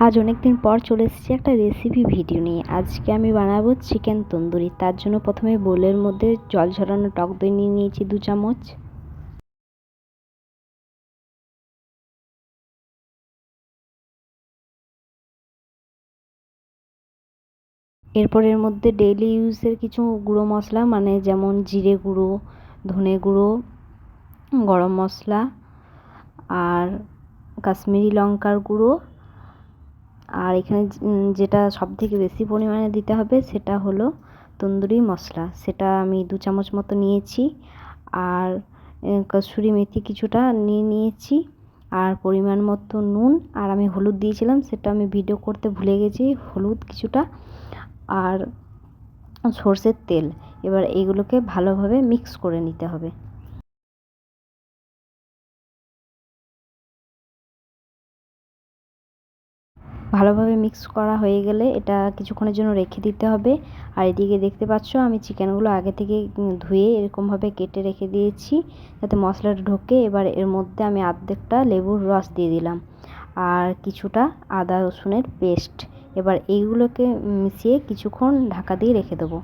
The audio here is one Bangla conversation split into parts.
আজ অনেক দিন পর চলে এসেছি একটা রেসিপি ভিডিও নিয়ে। আজকে আমি বানাবো চিকেন তন্দুরি। তার জন্য প্রথমে বোলের মধ্যে জল ঝরানো টক দই নিয়ে নিয়েছি 2 চামচ। এরপর এর মধ্যে ডেইলি ইউজের কিছু গুঁড়ো মশলা, মানে যেমন জিরে গুঁড়ো, ধনে গুঁড়ো, গরম মশলা আর কাশ্মীরি লঙ্কার গুঁড়ো। আর এখানে যেটা সবথেকে বেশি পরিমাণে দিতে হবে সেটা হলো তন্দুরি মশলা, সেটা আমি 2 চামচ মতো নিয়েছি। আর কসুরি মেথি কিছুটা নিয়েছি। আর পরিমাণ মতো নুন, আর আমি হলুদ দিয়েছিলাম, সেটা আমি ভিডিও করতে ভুলে গেছি, হলুদ কিছুটা। আর সর্ষের তেল। এবার এইগুলোকে ভালোভাবে মিক্স করে নিতে হবে। ভালোভাবে মিক্স করা হয়ে গেলে এটা কিছুক্ষণের জন্য রেখে দিতে হবে। আর এদিকে দেখতে পাচ্ছ আমি চিকেনগুলো আগে থেকে ধুয়ে এরকমভাবে কেটে রেখে দিয়েছি যাতে মশলাটা ঢোকে। এবার এর মধ্যে আমি অর্ধেকটা লেবুর রস দিয়ে দিলাম আর কিছুটা আদা রসুনের পেস্ট। এবার এইগুলোকে মিশিয়ে কিছুক্ষণ ঢাকা দিয়ে রেখে দেবো।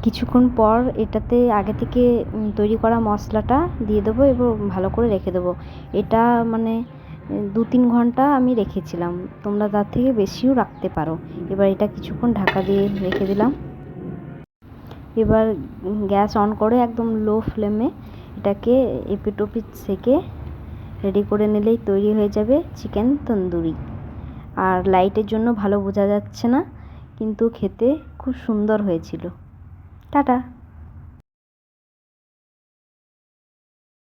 কিছুক্ষণ পর এটাতে আগে থেকে তৈরি করা মশলাটা দিয়ে দেবো এবং ভালো করে রেখে দেবো। এটা মানে 2-3 ঘন্টা আমি রেখেছিলাম, তোমরা তার থেকে বেশিও রাখতে পারো। এবার এটা কিছুক্ষণ ঢাকা দিয়ে রেখে দিলাম। এবার গ্যাস অন করে একদম লো ফ্লেমে এটাকে এপিট ওপিট সেকে রেডি করে নিলেই তৈরি হয়ে যাবে চিকেন তন্দুরি। আর লাইটের জন্য ভালো বোঝা যাচ্ছে না, কিন্তু খেতে খুব সুন্দর হয়েছিল। টাটা।